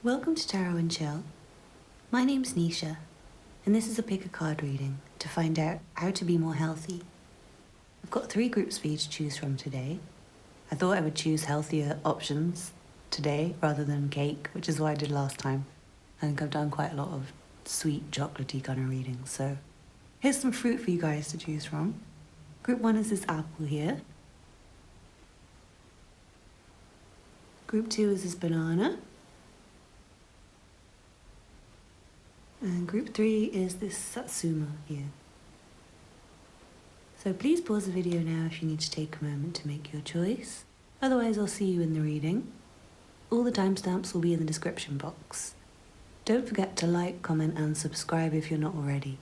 Welcome to Tarot and Chill. My name's Nisha, and this is a pick a card reading to find out how to be more healthy. I've got 3 groups for you to choose from today. I thought I would choose healthier options today rather than cake, which is what I did last time. I think I've done quite a lot of sweet, chocolatey kind of readings, so here's some fruit for you guys to choose from. Group 1 is this apple here. Group 2 is this banana. And group 3 is this satsuma here. So please pause the video now if you need to take a moment to make your choice. Otherwise, I'll see you in the reading. All the timestamps will be in the description box. Don't forget to like, comment, and subscribe if you're not already.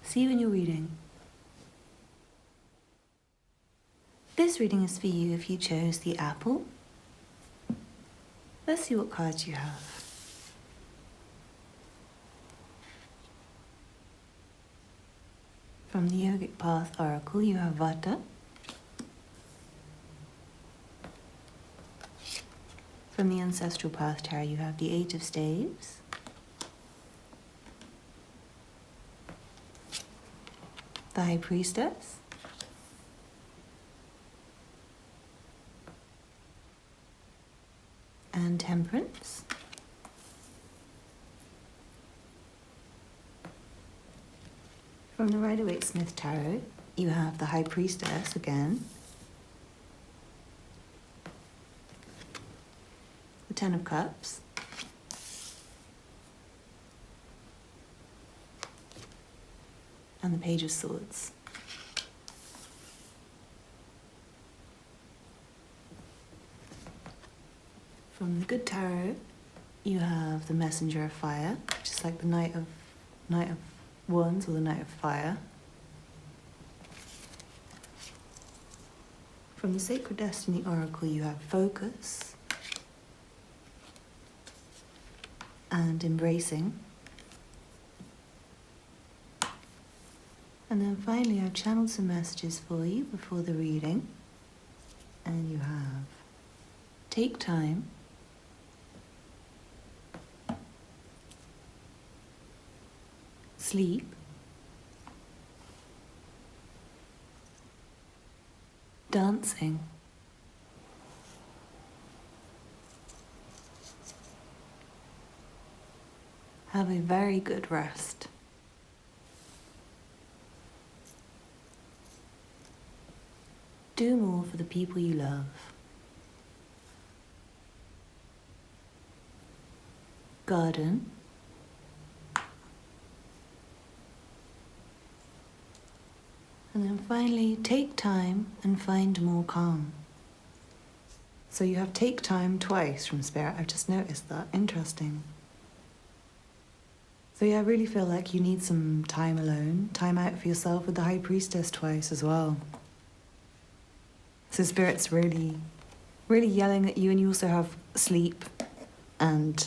See you in your reading. This reading is for you if you chose the apple. Let's see what cards you have. From the Yogic Path Oracle, you have Vata. From the Ancestral Path Tarot, you have the Eight of Staves. The High Priestess. And Temperance. From the Rider-Waite-Smith Tarot, you have the High Priestess again, the Ten of Cups, and the Page of Swords. From the Good Tarot, you have the Messenger of Fire, which is like the Knight of Wands or the Knight of Fire. From the Sacred Destiny Oracle, you have Focus and Embracing. And then finally, I've channeled some messages for you before the reading. And you have Take Time, Sleep, Dancing, Have a very good rest, Do more for the people you love, Garden, and then finally, take time and find more calm. So you have take time twice from Spirit. I've just noticed that. Interesting. So yeah, I really feel like you need some time alone, time out for yourself with the High Priestess twice as well. So Spirit's really, really yelling at you, and you also have sleep and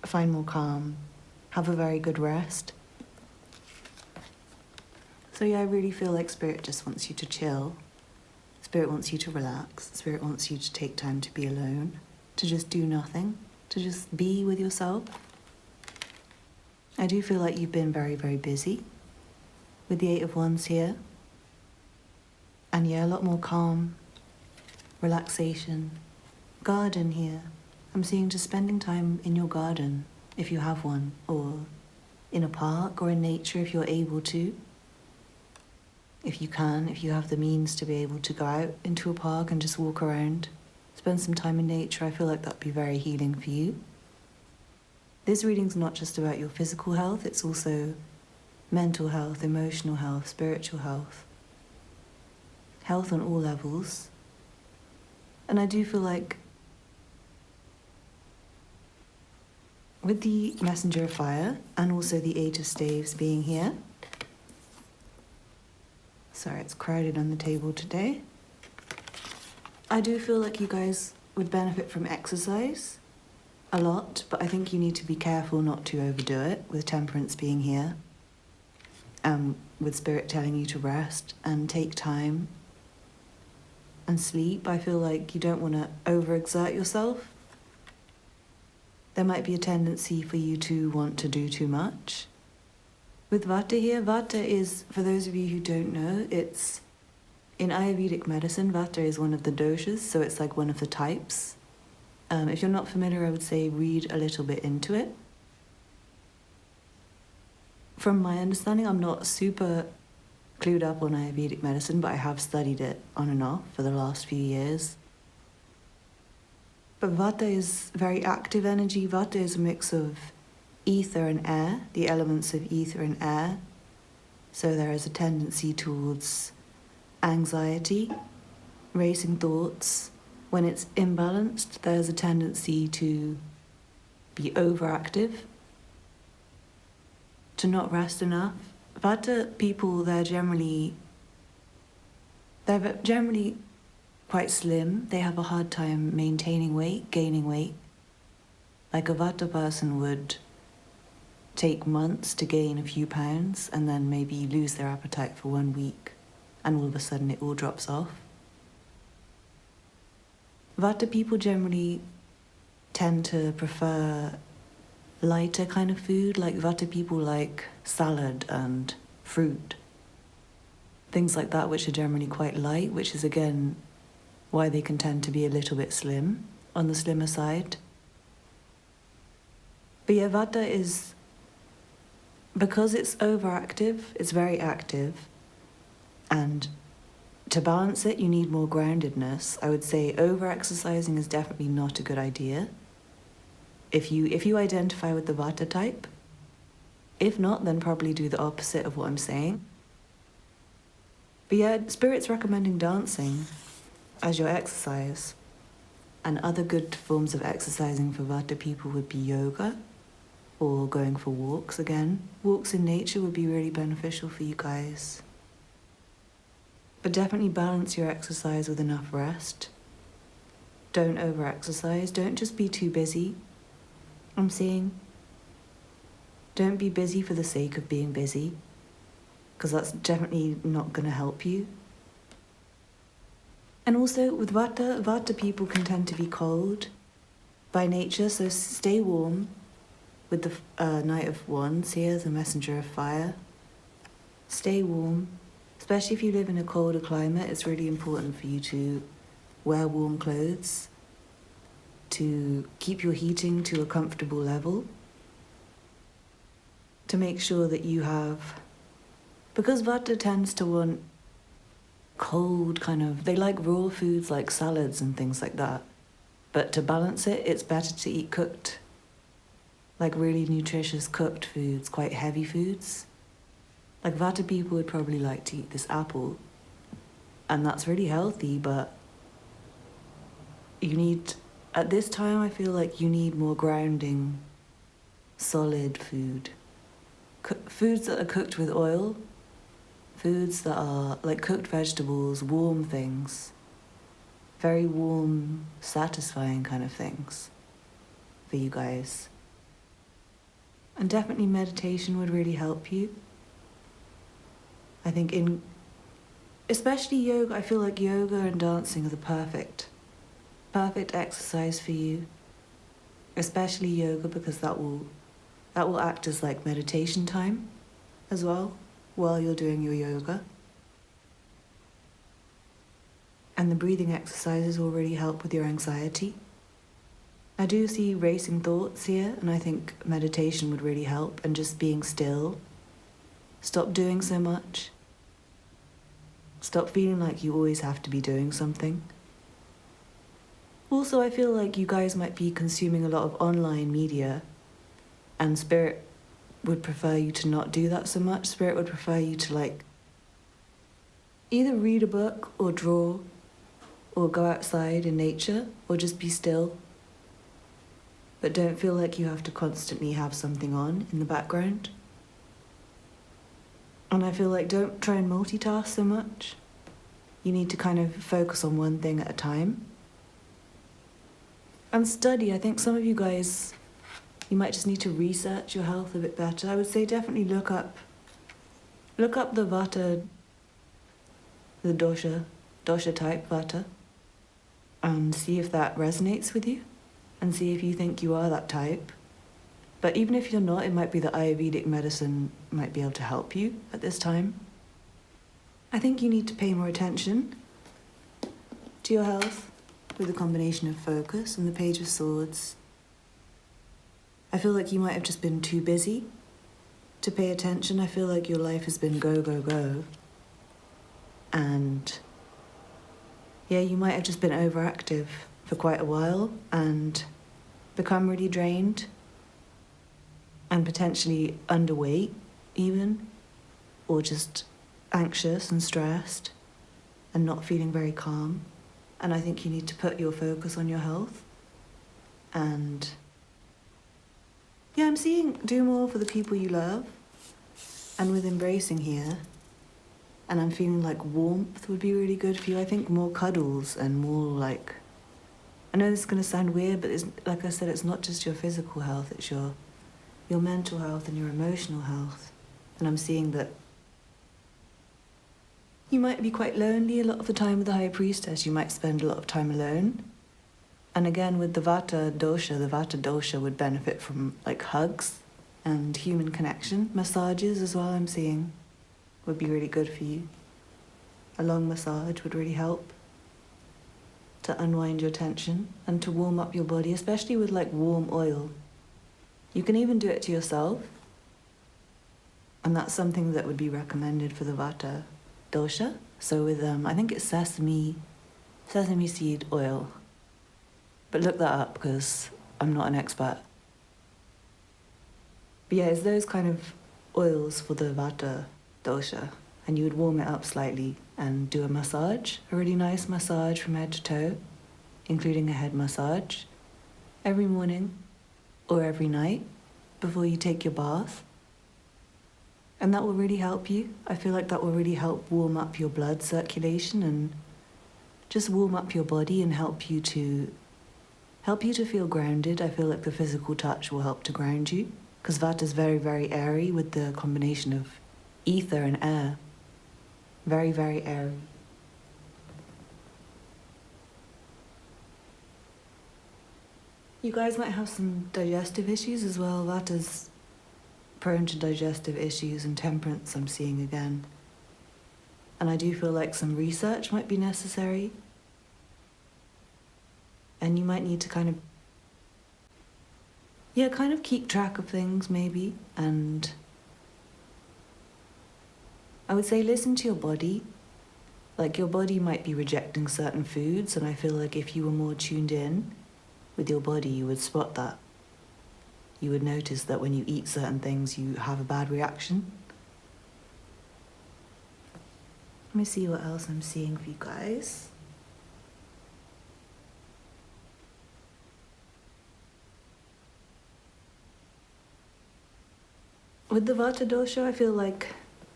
find more calm. Have a very good rest. So yeah, I really feel like Spirit just wants you to chill. Spirit wants you to relax. Spirit wants you to take time to be alone, to just do nothing, to just be with yourself. I do feel like you've been very, very busy with the Eight of Wands here. And yeah, a lot more calm, relaxation. Garden here. I'm seeing just spending time in your garden, if you have one, or in a park or in nature if you're able to. If you can, if you have the means to be able to go out into a park and just walk around, spend some time in nature, I feel like that'd be very healing for you. This reading's not just about your physical health, it's also mental health, emotional health, spiritual health. Health on all levels. And I do feel like with the Messenger of Fire and also the Eight of Staves being here, sorry, it's crowded on the table today. I do feel like you guys would benefit from exercise a lot, but I think you need to be careful not to overdo it with Temperance being here. With Spirit telling you to rest and take time and sleep. I feel like you don't want to overexert yourself. there might be a tendency for you to want to do too much. With Vata here, Vata is, for those of you who don't know, it's in Ayurvedic medicine, Vata is one of the doshas, so it's like one of the types. If you're not familiar, I would say read a little bit into it. From my understanding, I'm not super clued up on Ayurvedic medicine, but I have studied it on and off for the last few years. But Vata is very active energy. Vata is a mix of ether and air, the elements of ether and air. So there is a tendency towards anxiety, racing thoughts. When it's imbalanced, there's a tendency to be overactive, to not rest enough. Vata people, they're generally quite slim. They have a hard time maintaining weight, gaining weight. Like a Vata person would take months to gain a few pounds and then maybe lose their appetite for 1 week, and all of a sudden it all drops off. Vata people generally tend to prefer lighter kind of food, like Vata people like salad and fruit. Things like that, which are generally quite light, which is again why they can tend to be a little bit slim, on the slimmer side. But yeah, Vata is, because it's overactive, it's very active, and to balance it, you need more groundedness. I would say over-exercising is definitely not a good idea. If you identify with the Vata type, if not, then probably do the opposite of what I'm saying. But yeah, Spirit's recommending dancing as your exercise. And other good forms of exercising for Vata people would be yoga or going for walks again. Walks in nature would be really beneficial for you guys. But definitely balance your exercise with enough rest. Don't over-exercise. Don't just be too busy. I'm saying, don't be busy for the sake of being busy, because that's definitely not going to help you. And also with Vata people can tend to be cold by nature, so stay warm with the Knight of Wands here, the Messenger of Fire. Stay warm. Especially if you live in a colder climate, it's really important for you to wear warm clothes to keep your heating to a comfortable level, to make sure that you have, because Vata tends to want cold they like raw foods like salads and things like that. But to balance it, it's better to eat cooked, like really nutritious cooked foods, quite heavy foods. Like Vata people would probably like to eat this apple, and that's really healthy, but you need, at this time I feel like you need more grounding, solid food. Foods that are cooked with oil, foods that are like cooked vegetables, warm things, very warm, satisfying kind of things for you guys. And definitely meditation would really help you. I think especially yoga, I feel like yoga and dancing are the perfect exercise for you. Especially yoga, because that will act as like meditation time as well while you're doing your yoga. And the breathing exercises will really help with your anxiety. I do see racing thoughts here, and I think meditation would really help, and just being still. Stop doing so much. Stop feeling like you always have to be doing something. Also, I feel like you guys might be consuming a lot of online media, and Spirit would prefer you to not do that so much. Spirit would prefer you to like either read a book or draw or go outside in nature or just be still. But don't feel like you have to constantly have something on in the background. And I feel like don't try and multitask so much. You need to kind of focus on one thing at a time. And study. I think some of you guys, you might just need to research your health a bit better. I would say definitely look up the Vata, the dosha type Vata, and see if that resonates with you. and see if you think you are that type. But even if you're not, it might be that Ayurvedic medicine might be able to help you at this time. I think you need to pay more attention to your health with a combination of focus and the Page of Swords. I feel like you might have just been too busy to pay attention. I feel like your life has been go, go, go. And yeah, you might have just been overactive for quite a while and become really drained and potentially underweight even, or just anxious and stressed and not feeling very calm. And I think you need to put your focus on your health. And yeah, I'm seeing do more for the people you love, and with embracing here. And I'm feeling like warmth would be really good for you. I think more cuddles and more like, I know this is going to sound weird, but it's, like I said, it's not just your physical health, it's your mental health and your emotional health. And I'm seeing that you might be quite lonely a lot of the time with the High Priestess. You might spend a lot of time alone. And again, with the Vata dosha would benefit from like hugs and human connection. Massages as well, I'm seeing, would be really good for you. A long massage would really help to unwind your tension and to warm up your body, especially with like warm oil. You can even do it to yourself. And that's something that would be recommended for the Vata dosha. So with, I think it's sesame seed oil. But look that up because I'm not an expert. But yeah, it's those kind of oils for the Vata dosha. And you would warm it up slightly and do a massage, a really nice massage from head to toe, including a head massage, every morning or every night before you take your bath. And that will really help you. I feel like that will really help warm up your blood circulation and just warm up your body and help you to feel grounded. I feel like the physical touch will help to ground you because Vata is very, very airy with the combination of ether and air. Very, very airy. You guys might have some digestive issues as well. Vata's prone to digestive issues and temperance I'm seeing again. And I do feel like some research might be necessary. And you might need to kind of keep track of things maybe. And I would say listen to your body. Like your body might be rejecting certain foods, and I feel like if you were more tuned in with your body, you would spot that. You would notice that when you eat certain things, you have a bad reaction. Let me see what else I'm seeing for you guys. With the Vata dosha, I feel like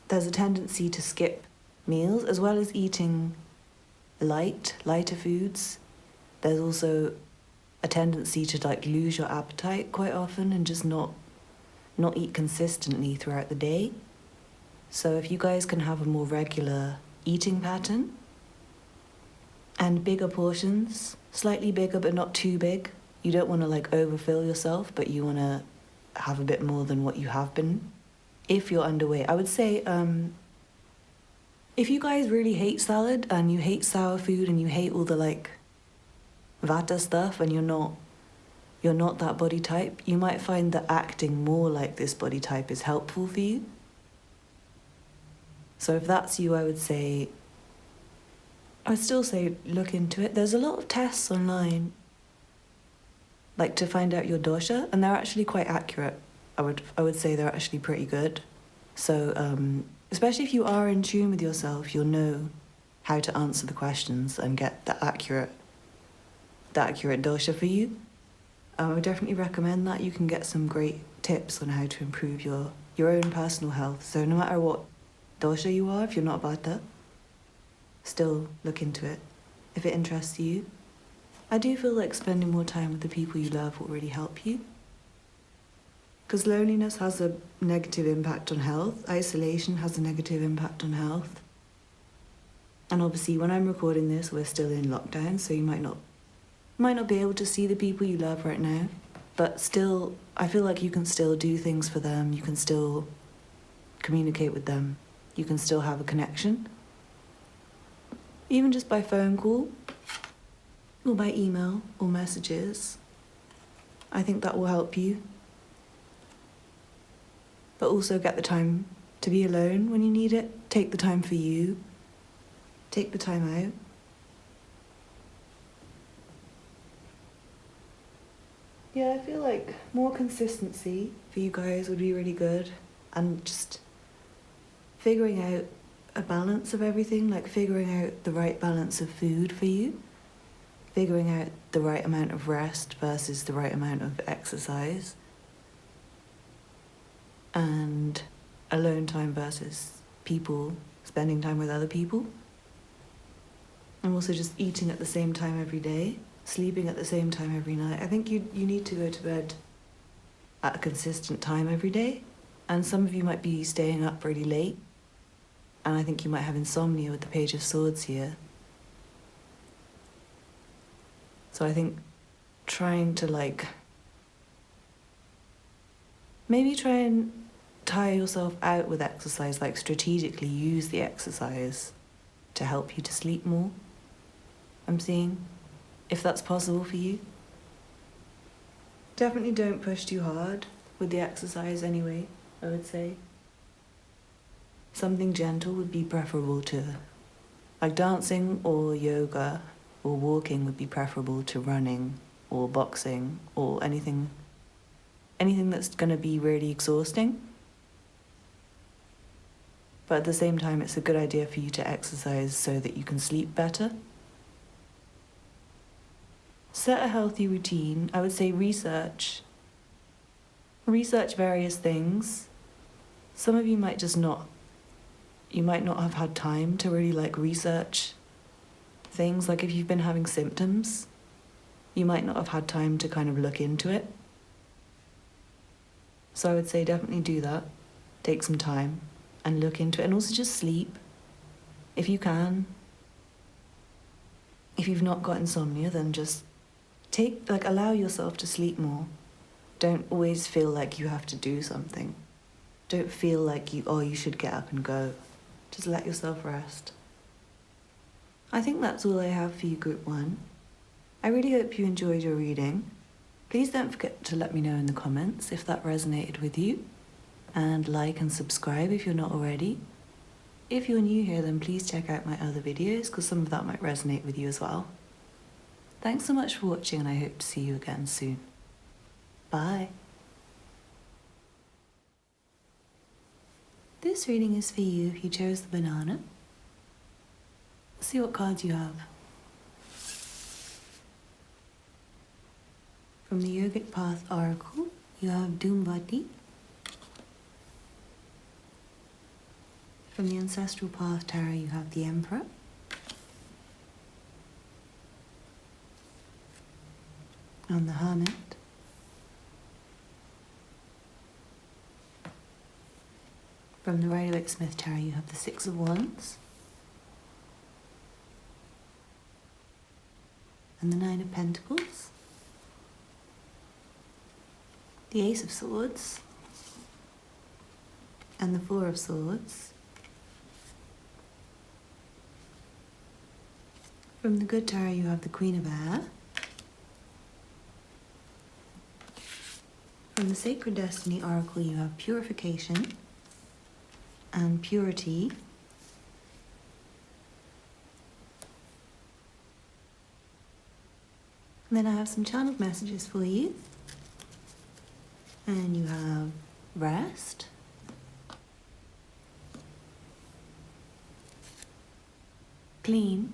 there's a tendency to skip meals as well as eating lighter foods. There's also a tendency to like lose your appetite quite often and just not eat consistently throughout the day. So if you guys can have a more regular eating pattern and bigger portions, slightly bigger but not too big. You don't want to like overfill yourself, but you want to have a bit more than what you have been. If you're underweight, I would say if you guys really hate salad and you hate sour food and you hate all the like Vata stuff and you're not that body type, you might find that acting more like this body type is helpful for you. So if that's you, I would still say look into it. There's a lot of tests online like to find out your dosha, and they're actually quite accurate. I would say they're actually pretty good. So especially if you are in tune with yourself, you'll know how to answer the questions and get the accurate dosha for you. I would definitely recommend that. You can get some great tips on how to improve your own personal health. So no matter what dosha you are, if you're not Vata, still look into it if it interests you. I do feel like spending more time with the people you love will really help you. Because loneliness has a negative impact on health. Isolation has a negative impact on health. And obviously when I'm recording this, we're still in lockdown, so you might not Might not be able to see the people you love right now, but still, I feel like you can still do things for them. You can still communicate with them. You can still have a connection. Even just by phone call, or by email, or messages. I think that will help you. But also get the time to be alone when you need it. Take the time for you. Take the time out. Yeah, I feel like more consistency for you guys would be really good. And just figuring out a balance of everything, like figuring out the right balance of food for you. Figuring out the right amount of rest versus the right amount of exercise. And alone time versus people, spending time with other people. And also just eating at the same time every day. Sleeping at the same time every night. I think you need to go to bed at a consistent time every day. And some of you might be staying up really late. And I think you might have insomnia with the Page of Swords here. So I think trying to maybe try and tire yourself out with exercise, like strategically use the exercise to help you to sleep more. I'm seeing. If that's possible for you. Definitely don't push too hard with the exercise anyway, I would say. Something gentle would be preferable to, like dancing or yoga or walking would be preferable to running or boxing or anything that's going to be really exhausting. But at the same time, it's a good idea for you to exercise so that you can sleep better. Set a healthy routine. I would say research. Research various things. Some of you might not have had time to really research things. Like if you've been having symptoms, you might not have had time to kind of look into it. So I would say definitely do that. Take some time and look into it. And also just sleep, if you can. If you've not got insomnia, then just allow yourself to sleep more. Don't always feel like you have to do something. Don't feel like you should get up and go. Just let yourself rest. I think that's all I have for you, Group 1. I really hope you enjoyed your reading. Please don't forget to let me know in the comments if that resonated with you. And like and subscribe if you're not already. If you're new here, then please check out my other videos because some of that might resonate with you as well. Thanks so much for watching and I hope to see you again soon. Bye. This reading is for you if you chose the banana. Let's see what cards you have. From the Yogic Path Oracle, you have Dhumvati. From the Ancestral Path Tarot, you have the Emperor. And the Hermit. From the Rider-Waite-Smith Tarot, you have the Six of Wands. And the Nine of Pentacles. The Ace of Swords. And the Four of Swords. From the Good Tarot, you have the Queen of Air. From the Sacred Destiny Oracle, you have Purification and Purity. And then I have some channeled messages for you. And you have Rest, Clean,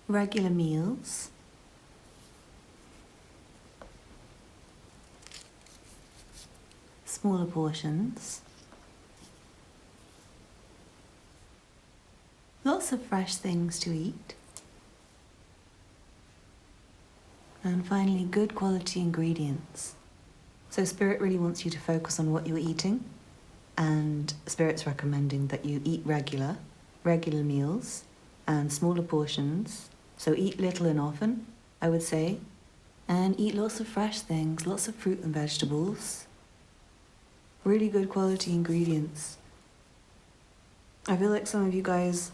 Regular Meals, Smaller Portions, lots of fresh things to eat, and finally good quality ingredients. So Spirit really wants you to focus on what you're eating, and Spirit's recommending that you eat regular meals and smaller portions. So eat little and often, I would say. And eat lots of fresh things, lots of fruit and vegetables. Really good quality ingredients. I feel like some of you guys,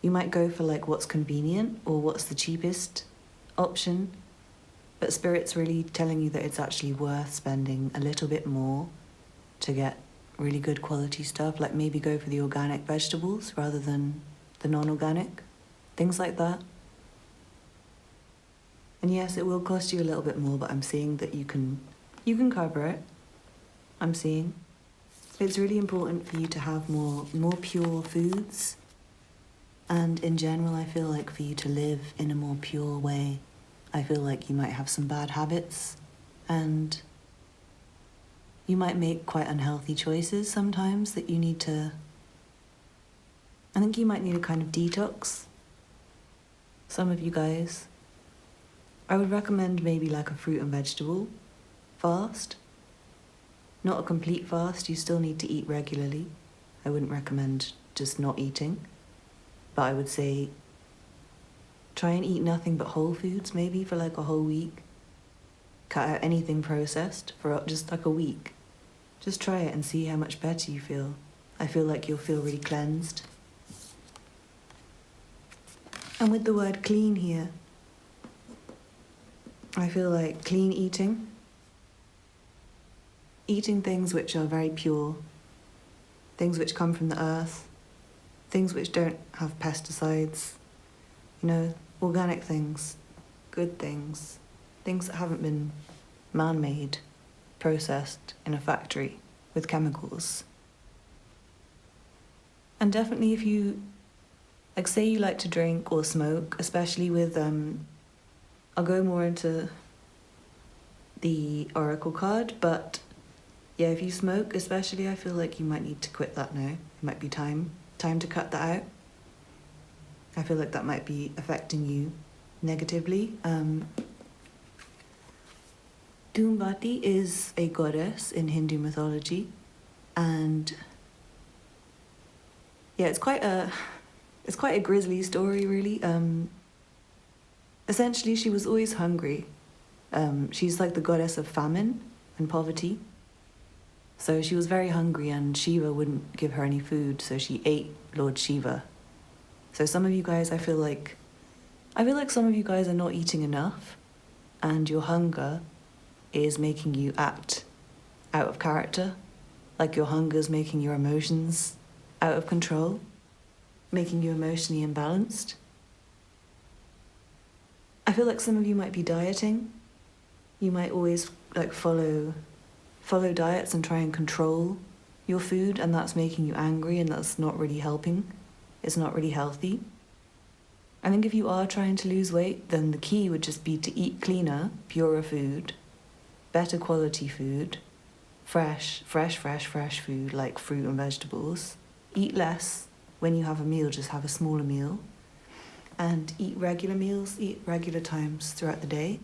you might go for like what's convenient or what's the cheapest option, but Spirit's really telling you that it's actually worth spending a little bit more to get really good quality stuff, like maybe go for the organic vegetables rather than the non-organic, things like that. And yes, it will cost you a little bit more, but I'm seeing that you can cover it. I'm seeing. It's really important for you to have more pure foods. And in general, I feel like for you to live in a more pure way, I feel like you might have some bad habits and you might make quite unhealthy choices sometimes that you need to... I think you might need a kind of detox. Some of you guys. I would recommend maybe like a fruit and vegetable fast. Not a complete fast, you still need to eat regularly. I wouldn't recommend just not eating. But I would say try and eat nothing but whole foods maybe for like a whole week. Cut out anything processed for just like a week. Just try it and see how much better you feel. I feel like you'll feel really cleansed. And with the word clean here, I feel like clean eating. Eating things which are very pure, things which come from the earth, things which don't have pesticides, you know, organic things, good things, things that haven't been man-made, processed in a factory with chemicals. And definitely if you, like say you like to drink or smoke, especially with, I'll go more into the oracle card, but yeah, if you smoke especially, I feel like you might need to quit that now. It might be time to cut that out. I feel like that might be affecting you negatively. Dhumvati is a goddess in Hindu mythology, and yeah, it's quite a grisly story, really. Essentially, she was always hungry. She's like the goddess of famine and poverty. So she was very hungry and Shiva wouldn't give her any food, so she ate Lord Shiva. So some of you guys, I feel like some of you guys are not eating enough and your hunger is making you act out of character. Like your hunger is making your emotions out of control, making you emotionally imbalanced. I feel like some of you might be dieting. You might always like follow diets and try and control your food, and that's making you angry and that's not really helping. It's not really healthy. I think if you are trying to lose weight, then the key would just be to eat cleaner, purer food, better quality food, fresh food like fruit and vegetables. Eat less. When you have a meal, just have a smaller meal. And eat regular meals, eat regular times throughout the day.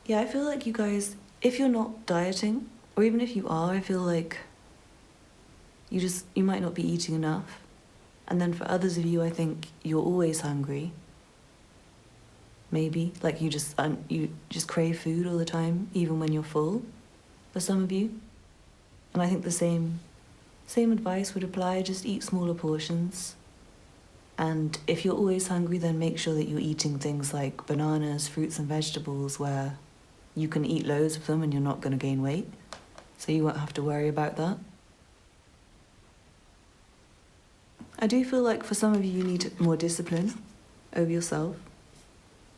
Yeah, I feel like you guys, if you're not dieting, or even if you are, I feel like you might not be eating enough. And then for others of you, I think you're always hungry. Maybe, like you just crave food all the time, even when you're full, for some of you. And I think the same advice would apply, just eat smaller portions. And if you're always hungry, then make sure that you're eating things like bananas, fruits and vegetables where you can eat loads of them and you're not going to gain weight. So you won't have to worry about that. I do feel like for some of you, you need more discipline over yourself.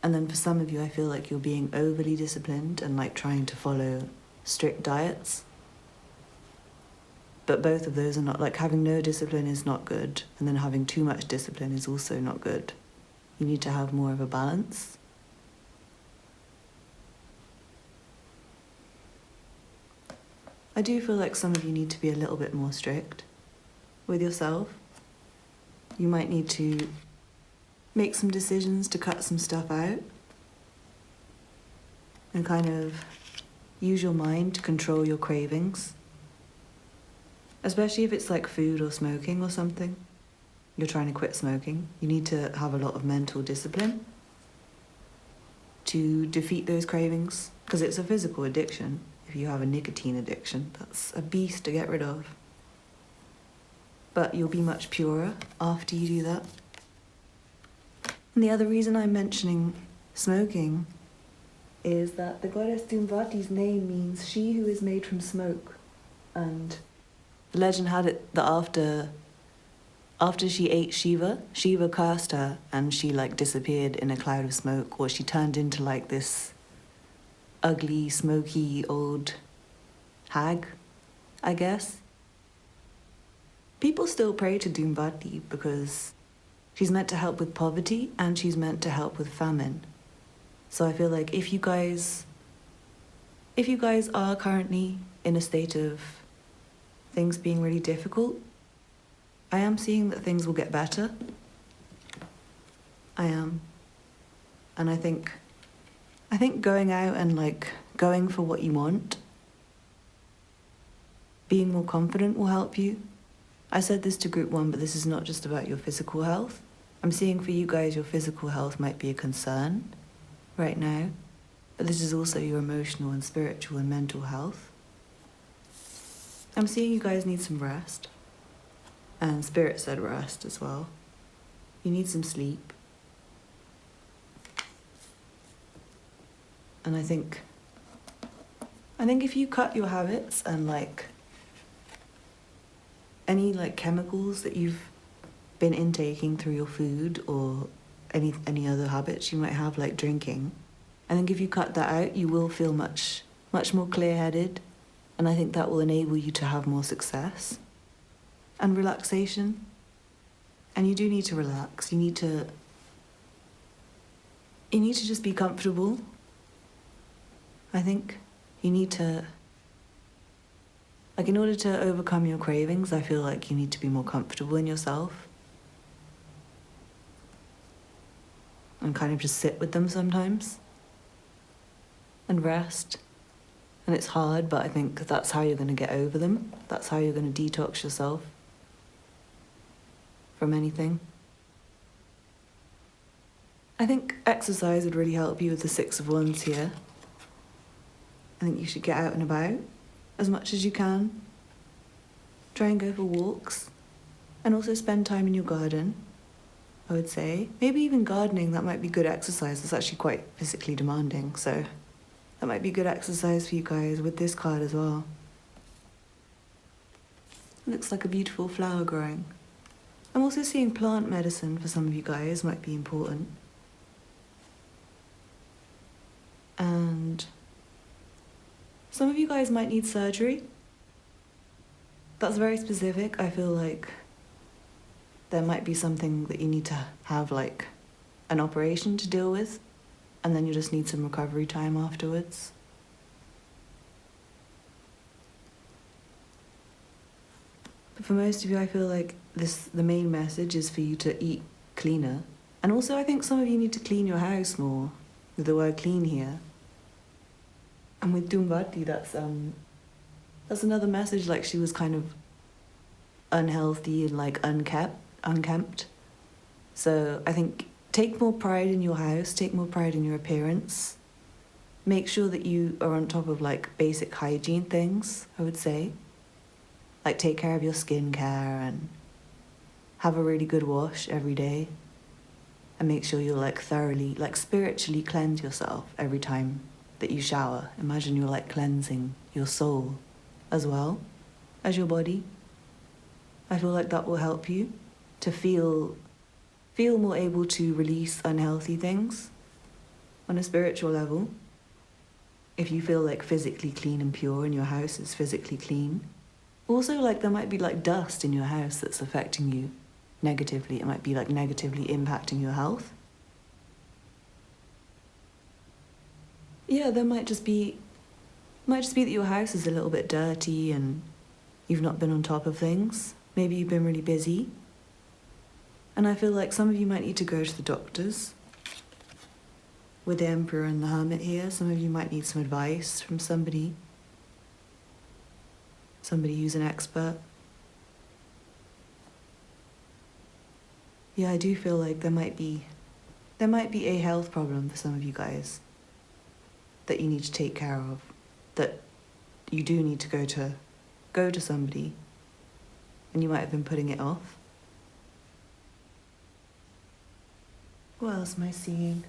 And then for some of you, I feel like you're being overly disciplined and like trying to follow strict diets. But both of those are not, like having no discipline is not good. And then having too much discipline is also not good. You need to have more of a balance. I do feel like some of you need to be a little bit more strict with yourself. You might need to make some decisions to cut some stuff out and kind of use your mind to control your cravings. Especially if it's like food or smoking or something. You're trying to quit smoking. You need to have a lot of mental discipline to defeat those cravings, because it's a physical addiction. If you have a nicotine addiction, that's a beast to get rid of. But you'll be much purer after you do that. And the other reason I'm mentioning smoking is that the goddess Dhumvati's name means she who is made from smoke. And the legend had it that after she ate Shiva, Shiva cursed her and she like disappeared in a cloud of smoke, or she turned into like this ugly, smoky old hag, I guess. People still pray to Dhumvati because she's meant to help with poverty and she's meant to help with famine. So I feel like if you guys are currently in a state of things being really difficult, I am seeing that things will get better. I am. And I think going out and like going for what you want, being more confident will help you. I said this to group 1, but this is not just about your physical health. I'm seeing for you guys your physical health might be a concern right now, but this is also your emotional and spiritual and mental health. I'm seeing you guys need some rest. And Spirit said rest as well. You need some sleep. And I think if you cut your habits and like any like chemicals that you've been intaking through your food or any other habits you might have, like drinking, I think if you cut that out, you will feel much more clear-headed, and I think that will enable you to have more success and relaxation. And you do need to relax. You need to just be comfortable. I think you need to, like, in order to overcome your cravings, I feel like you need to be more comfortable in yourself and kind of just sit with them sometimes and rest. And it's hard, but I think that's how you're going to get over them. That's how you're going to detox yourself from anything. I think exercise would really help you with the 6 of Wands here. I think you should get out and about as much as you can. Try and go for walks. And also spend time in your garden, I would say. Maybe even gardening, that might be good exercise. It's actually quite physically demanding, so that might be good exercise for you guys with this card as well. It looks like a beautiful flower growing. I'm also seeing plant medicine for some of you guys might be important. And some of you guys might need surgery. That's very specific. I feel like there might be something that you need to have, like an operation to deal with, and then you just need some recovery time afterwards. But for most of you, I feel like the main message is for you to eat cleaner. And also I think some of you need to clean your house more, with the word clean here. And with Dhumvati, that's another message, like she was kind of unhealthy and like unkempt. So I think take more pride in your house, take more pride in your appearance. Make sure that you are on top of like basic hygiene things, I would say. Like take care of your skincare and have a really good wash every day. And make sure you're like thoroughly, like spiritually cleanse yourself every time that you shower. Imagine you're like cleansing your soul as well as your body. I feel like that will help you to feel more able to release unhealthy things on a spiritual level. If you feel like physically clean and pure and your house is physically clean. Also, like there might be like dust in your house that's affecting you negatively. It might be like negatively impacting your health. Yeah, there might just be that your house is a little bit dirty and you've not been on top of things. Maybe you've been really busy. And I feel like some of you might need to go to the doctors. with the Emperor and the Hermit here. Some of you might need some advice from somebody who's an expert. Yeah, I do feel like there might be a health problem for some of you guys that you need to take care of, that you do need to go to somebody, and you might have been putting it off. What else am I seeing?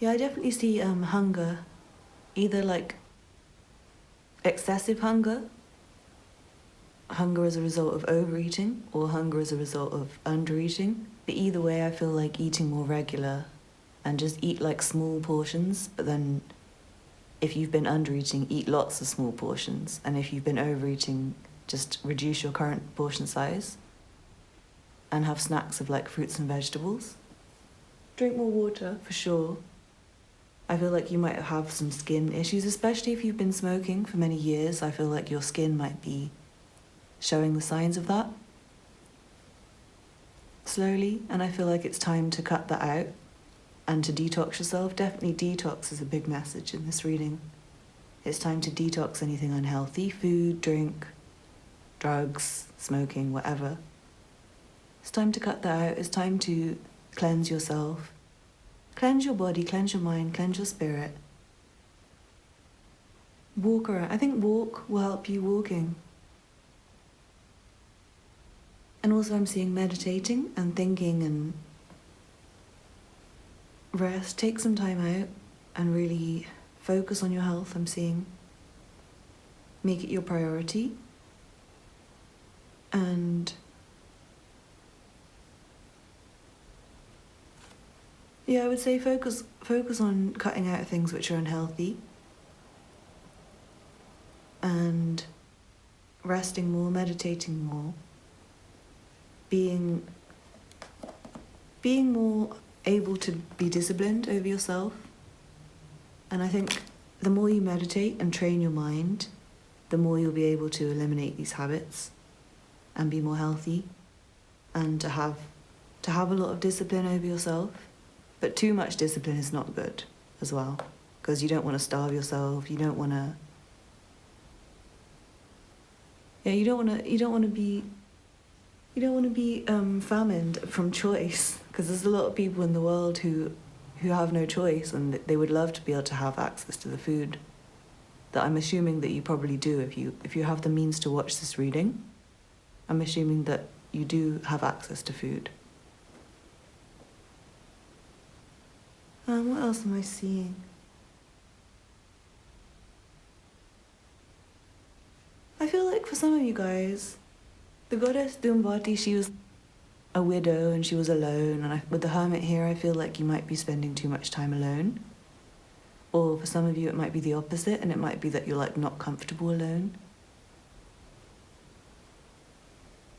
Yeah, I definitely see hunger, either like excessive hunger as a result of overeating, or hunger as a result of undereating. But either way, I feel like eating more regular and just eat like small portions, but then if you've been undereating, eat lots of small portions. And if you've been overeating, just reduce your current portion size and have snacks of like fruits and vegetables. Drink more water, for sure. I feel like you might have some skin issues, especially if you've been smoking for many years. I feel like your skin might be showing the signs of that slowly, and I feel like it's time to cut that out and to detox yourself. Definitely detox is a big message in this reading. It's time to detox anything unhealthy, food, drink, drugs, smoking, whatever. It's time to cut that out. It's time to cleanse yourself. Cleanse your body, cleanse your mind, cleanse your spirit. Walk around. I think walk will help you walking. And also I'm seeing meditating and thinking and rest. Take some time out and really focus on your health, I'm seeing. Make it your priority. And yeah, I would say focus on cutting out things which are unhealthy. And resting more, meditating more. Being more able to be disciplined over yourself. And I think the more you meditate and train your mind, the more you'll be able to eliminate these habits and be more healthy, and to have a lot of discipline over yourself. But too much discipline is not good as well, because you don't want to starve yourself. You don't want to be famined from choice, because there's a lot of people in the world who have no choice, and they would love to be able to have access to the food that I'm assuming that you probably do if you have the means to watch this reading. I'm assuming that you do have access to food. What else am I seeing? I feel like for some of you guys, the goddess Dhumbati, she was a widow and she was alone. And with the Hermit here, I feel like you might be spending too much time alone. Or for some of you, it might be the opposite, and it might be that you're like not comfortable alone.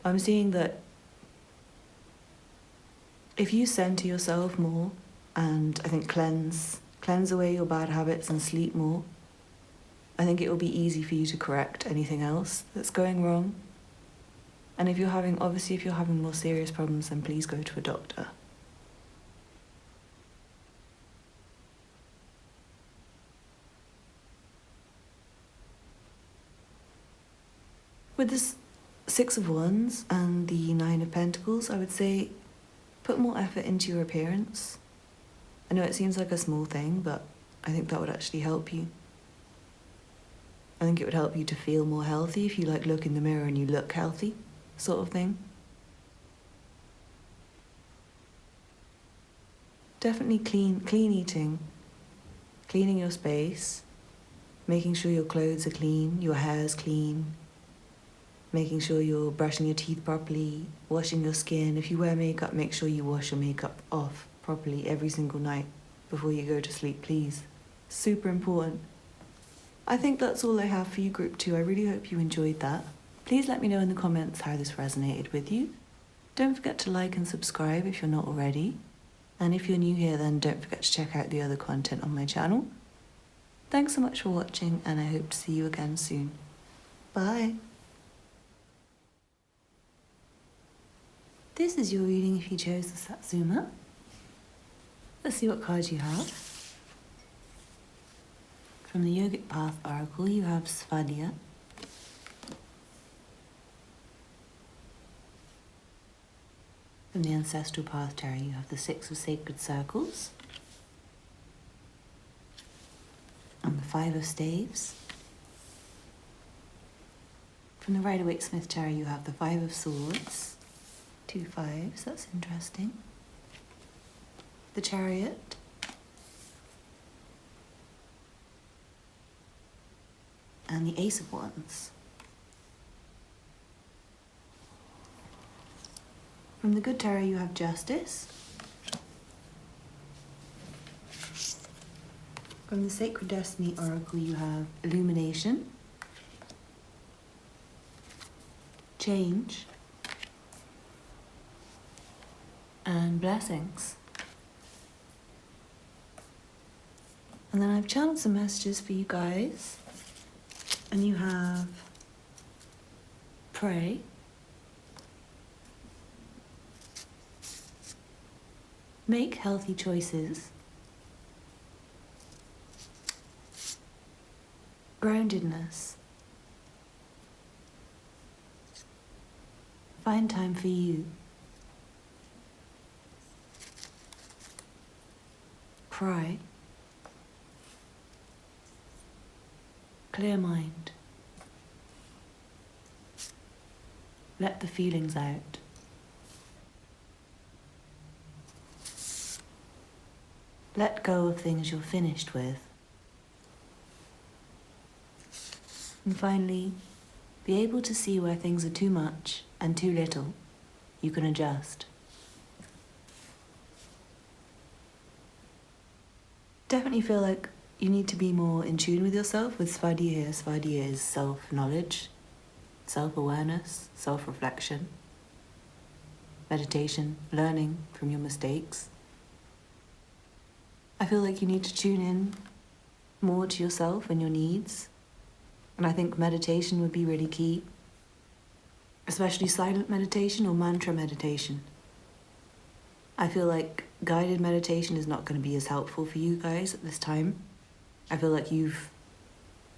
I'm seeing that if you center yourself more, and I think cleanse away your bad habits and sleep more, I think it will be easy for you to correct anything else that's going wrong. And if you're having more serious problems, then please go to a doctor. With this Six of Wands and the Nine of Pentacles, I would say put more effort into your appearance. I know it seems like a small thing, but I think that would actually help you. I think it would help you to feel more healthy if you like look in the mirror and you look healthy, sort of thing. Definitely clean eating, cleaning your space, making sure your clothes are clean, your hair's clean, making sure you're brushing your teeth properly, washing your skin. If you wear makeup, make sure you wash your makeup off properly every single night before you go to sleep, please. Super important. I think that's all I have for you, Group 2. I really hope you enjoyed that. Please let me know in the comments how this resonated with you. Don't forget to like and subscribe if you're not already. And if you're new here, then don't forget to check out the other content on my channel. Thanks so much for watching, and I hope to see you again soon. Bye. This is your reading if you chose the Satsuma. Let's see what cards you have. From the Yogic Path Oracle, you have Svadhyaya. From the Ancestral Path Tarot, you have the Six of Sacred Circles. And the Five of Staves. From the Rider-Waite-Smith Tarot, you have the Five of Swords. 2 fives, that's interesting. The Chariot. And the Ace of Wands. From the Good Tarot, you have Justice. From the Sacred Destiny Oracle, you have Illumination, Change, and Blessings. And then I've channeled some messages for you guys. And you have Pray, Make Healthy Choices, Groundedness, Find Time for You, Cry, Clear Mind, Let the Feelings Out, Let go of things you're finished with, and finally, be able to see where things are too much and too little. You can adjust. Definitely feel like you need to be more in tune with yourself. With Svadhyaya here, Svadhyaya is self-knowledge, self-awareness, self-reflection, meditation, learning from your mistakes. I feel like you need to tune in more to yourself and your needs. And I think meditation would be really key, especially silent meditation or mantra meditation. I feel like guided meditation is not going to be as helpful for you guys at this time. I feel like you've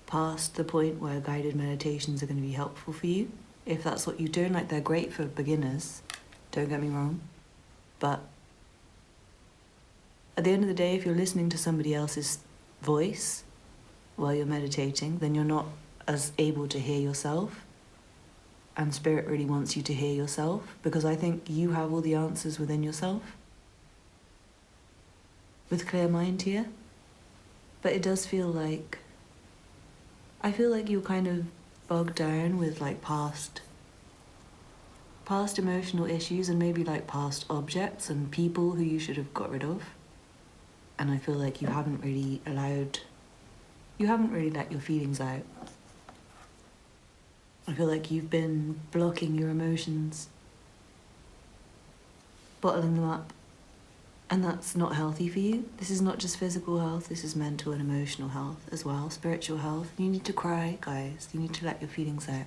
passed the point where guided meditations are going to be helpful for you. If that's what you're doing, like, they're great for beginners, don't get me wrong. But at the end of the day, if you're listening to somebody else's voice while you're meditating, then you're not as able to hear yourself. And Spirit really wants you to hear yourself, because I think you have all the answers within yourself. With Clear Mind here. But it does feel like, I feel like you're kind of bogged down with like past emotional issues, and maybe like past objects and people who you should have got rid of. And I feel like you haven't really let your feelings out. I feel like you've been blocking your emotions, bottling them up, and that's not healthy for you. This is not just physical health, this is mental and emotional health as well, spiritual health. You need to cry, guys. You need to let your feelings out.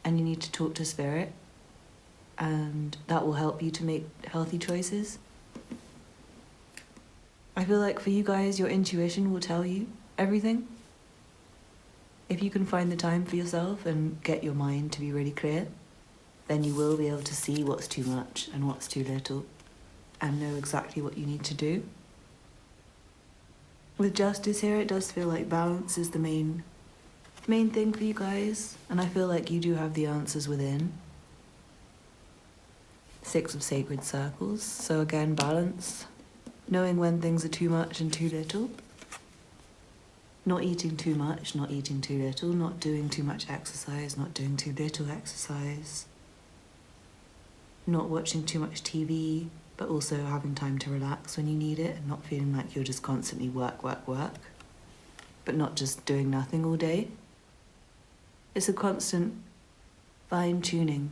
And you need to talk to Spirit, and that will help you to make healthy choices. I feel like for you guys, your intuition will tell you everything. If you can find the time for yourself and get your mind to be really clear, then you will be able to see what's too much and what's too little, and know exactly what you need to do. With Justice here, it does feel like balance is the main thing for you guys, and I feel like you do have the answers within. Six of Sacred Circles, so again, balance. Knowing when things are too much and too little. Not eating too much, not eating too little, not doing too much exercise, not doing too little exercise. Not watching too much TV, but also having time to relax when you need it, and not feeling like you're just constantly work, but not just doing nothing all day. It's a constant fine-tuning,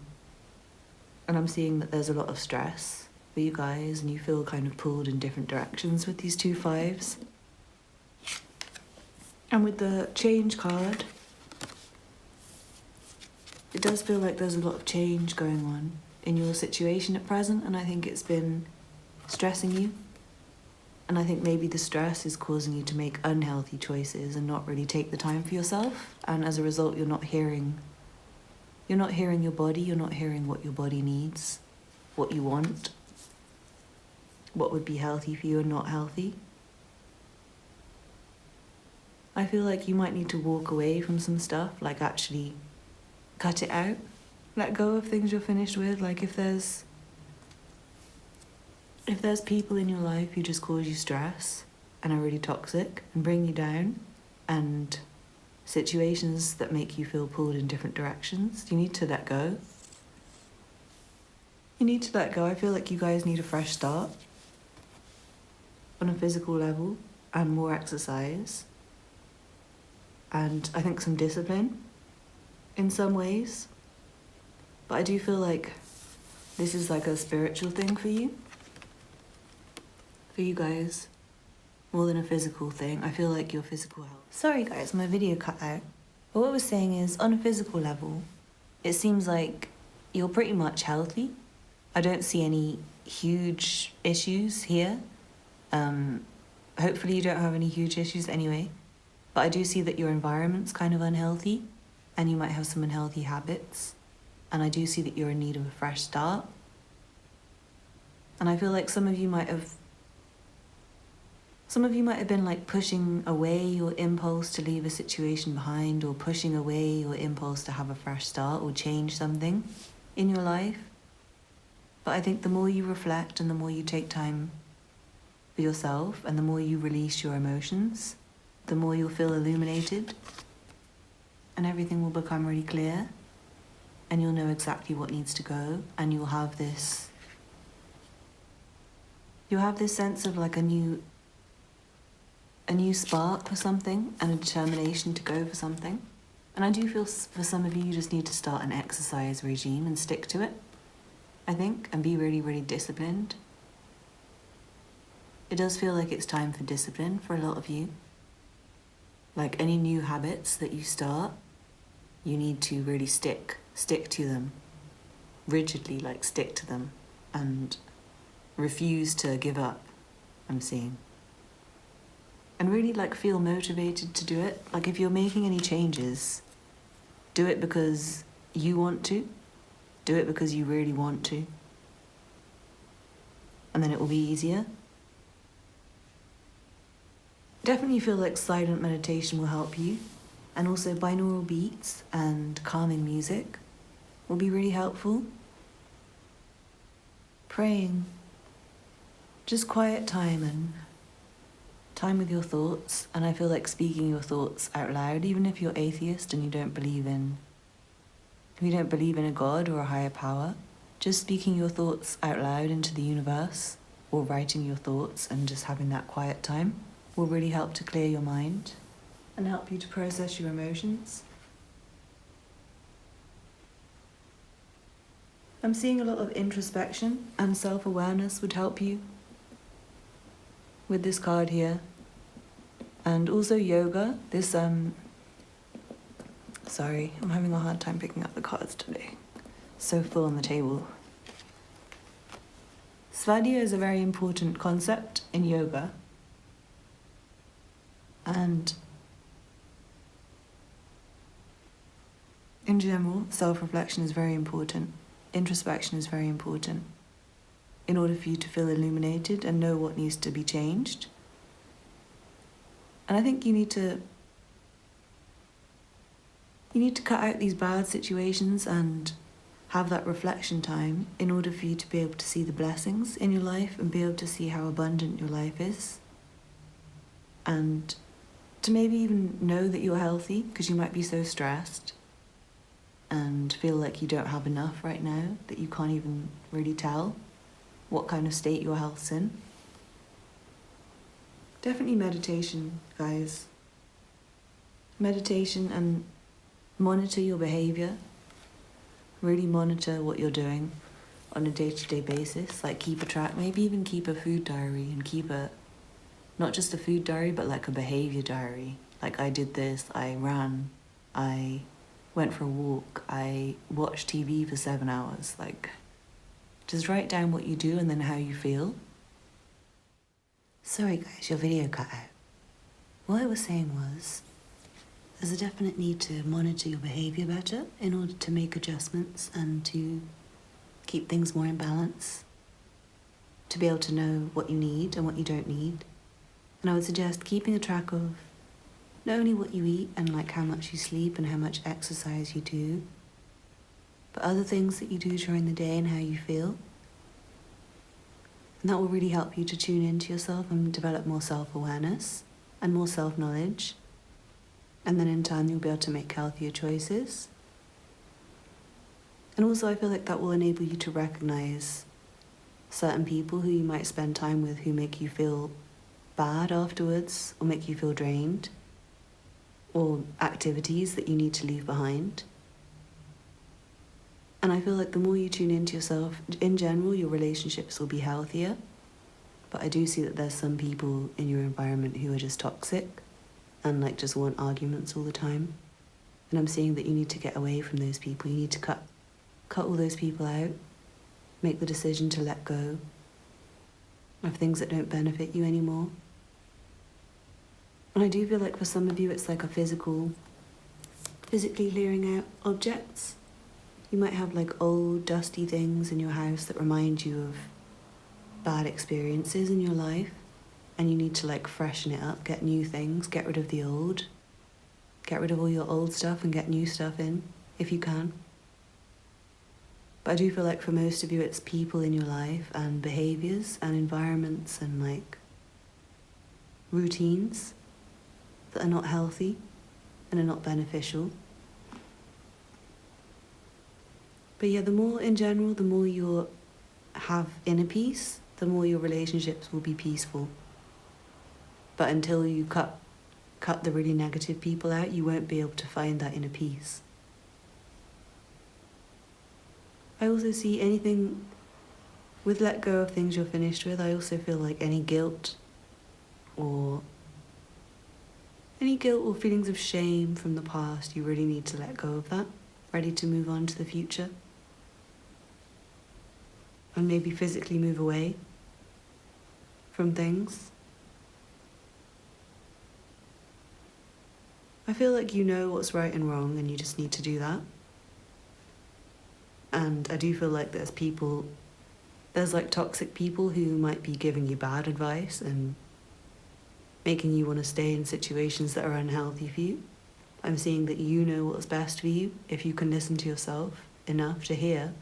and I'm seeing that there's a lot of stress for you guys, and you feel kind of pulled in different directions with these 2 fives. And with the Change card, it does feel like there's a lot of change going on in your situation at present, and I think it's been stressing you. And I think maybe the stress is causing you to make unhealthy choices and not really take the time for yourself. And as a result, you're not hearing your body, you're not hearing what your body needs, what you want, what would be healthy for you and not healthy. I feel like you might need to walk away from some stuff, like actually cut it out, let go of things you're finished with. Like if there's people in your life who just cause you stress and are really toxic and bring you down, and situations that make you feel pulled in different directions, you need to let go. You need to let go. I feel like you guys need a fresh start on a physical level and more exercise. And I think some discipline in some ways. But I do feel like this is like a spiritual thing for you guys, more than a physical thing. I feel like your physical health. Sorry guys, my video cut out. But what I was saying is, on a physical level, it seems like you're pretty much healthy. I don't see any huge issues here. Hopefully you don't have any huge issues anyway. But I do see that your environment's kind of unhealthy, and you might have some unhealthy habits. And I do see that you're in need of a fresh start. And I feel like some of you might have been like pushing away your impulse to leave a situation behind, or pushing away your impulse to have a fresh start or change something in your life. But I think the more you reflect and the more you take time for yourself and the more you release your emotions, the more you'll feel illuminated, and everything will become really clear, and you'll know exactly what needs to go, and you'll have this sense of like a new spark for something and a determination to go for something. And I do feel for some of you, you just need to start an exercise regime and stick to it, I think, and be really, really disciplined. It does feel like it's time for discipline for a lot of you. Like any new habits that you start, you need to really stick to them rigidly, like stick to them and refuse to give up, I'm seeing. And really like feel motivated to do it. Like if you're making any changes, do it because you want to. Do it because you really want to. And then it will be easier. Definitely feel like silent meditation will help you. And also binaural beats and calming music will be really helpful. Praying. Just quiet time and time with your thoughts. And I feel like speaking your thoughts out loud, even if you're atheist and you don't believe in a God or a higher power, just speaking your thoughts out loud into the universe, or writing your thoughts and just having that quiet time will really help to clear your mind and help you to process your emotions. I'm seeing a lot of introspection and self-awareness would help you with this card here. And also yoga. Sorry, I'm having a hard time picking up the cards today. So full on the table. Svadhyaya is a very important concept in yoga. And in general, self-reflection is very important. Introspection is very important in order for you to feel illuminated and know what needs to be changed. And I think you need to cut out these bad situations and have that reflection time in order for you to be able to see the blessings in your life and be able to see how abundant your life is. And to maybe even know that you're healthy, because you might be so stressed and feel like you don't have enough right now that you can't even really tell what kind of state your health's in. Definitely meditation, guys. Meditation, and monitor your behavior. Really monitor what you're doing on a day-to-day basis. Like keep a track, maybe even keep a food diary, and keep not just a food diary, but like a behavior diary. Like I did this, I ran, I went for a walk, I watched TV for 7 hours. Like Just write down what you do and then how you feel. Sorry guys, your video cut out. What I was saying was, there's a definite need to monitor your behaviour better in order to make adjustments and to keep things more in balance. To be able to know what you need and what you don't need. And I would suggest keeping a track of not only what you eat and like how much you sleep and how much exercise you do, but other things that you do during the day and how you feel. And that will really help you to tune into yourself and develop more self-awareness and more self-knowledge. And then in time you'll be able to make healthier choices. And also I feel like that will enable you to recognize certain people who you might spend time with who make you feel bad afterwards or make you feel drained, or activities that you need to leave behind. And I feel like the more you tune into yourself, in general, your relationships will be healthier. But I do see that there's some people in your environment who are just toxic and like just want arguments all the time. And I'm seeing that you need to get away from those people. You need to cut all those people out, make the decision to let go of things that don't benefit you anymore. And I do feel like for some of you it's like a physically clearing out objects. You might have like old dusty things in your house that remind you of bad experiences in your life, and you need to like freshen it up, get new things, get rid of the old, get rid of all your old stuff and get new stuff in if you can. But I do feel like for most of you it's people in your life and behaviours and environments and like routines that are not healthy and are not beneficial. But yeah, the more in general, the more you have inner peace, the more your relationships will be peaceful. But until you cut the really negative people out, you won't be able to find that inner peace. I also see anything with let go of things you're finished with. I also feel like any guilt or feelings of shame from the past, you really need to let go of that, ready to move on to the future. And maybe physically move away from things. I feel like you know what's right and wrong and you just need to do that. And I do feel like there's like toxic people who might be giving you bad advice and making you want to stay in situations that are unhealthy for you. I'm seeing that you know what's best for you if you can listen to yourself enough to hear.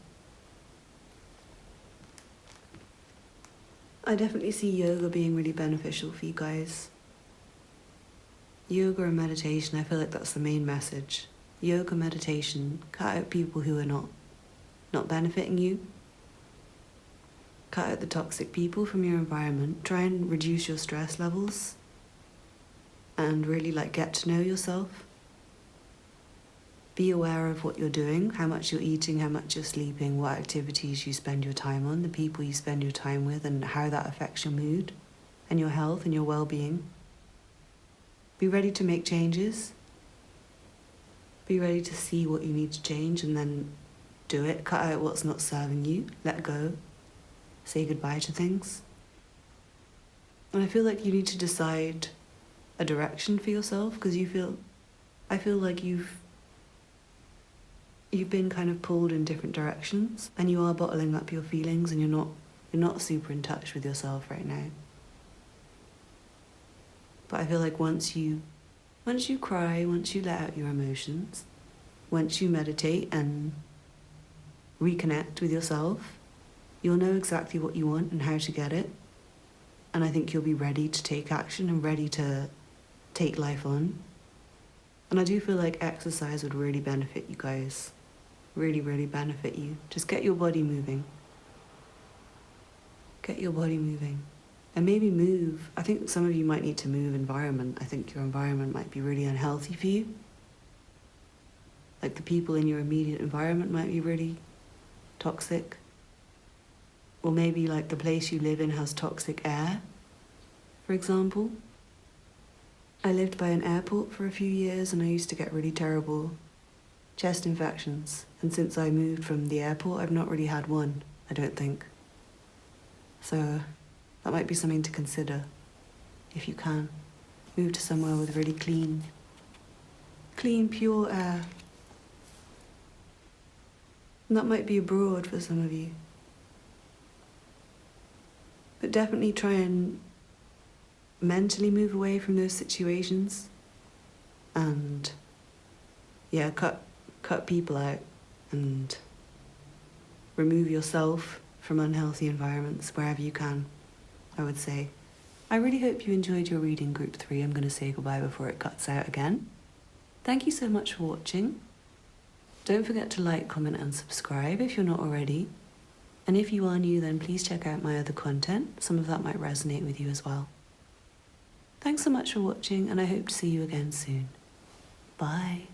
I definitely see yoga being really beneficial for you guys. Yoga and meditation, I feel like that's the main message. Yoga, meditation, cut out people who are not benefiting you. Cut out the toxic people from your environment. Try and reduce your stress levels. And really like get to know yourself. Be aware of what you're doing, how much you're eating, how much you're sleeping, what activities you spend your time on, the people you spend your time with, and how that affects your mood and your health and your well-being. Be ready to make changes. Be ready to see what you need to change and then do it. Cut out what's not serving you. Let go. Say goodbye to things. And I feel like you need to decide a direction for yourself because I feel like you've been kind of pulled in different directions and you are bottling up your feelings and you're not super in touch with yourself right now. But I feel like once you cry, once you let out your emotions, once you meditate and reconnect with yourself, you'll know exactly what you want and how to get it. And I think you'll be ready to take action and ready to take life on. And I do feel like exercise would really benefit you guys. Really, really benefit you. Just get your body moving. Get your body moving. And maybe move. I think some of you might need to move environment. I think your environment might be really unhealthy for you. Like the people in your immediate environment might be really toxic. Or maybe like the place you live in has toxic air, for example. I lived by an airport for a few years and I used to get really terrible chest infections. And since I moved from the airport, I've not really had one. I don't think. So that might be something to consider, if you can. Move to somewhere with really clean, pure air. And that might be abroad for some of you. But definitely try and mentally move away from those situations. And yeah, cut people out and remove yourself from unhealthy environments wherever you can, I would say. I really hope you enjoyed your reading group 3. I'm going to say goodbye before it cuts out again. Thank you so much for watching. Don't forget to like, comment and subscribe if you're not already. And if you are new, then please check out my other content. Some of that might resonate with you as well. Thanks so much for watching, and I hope to see you again soon. Bye.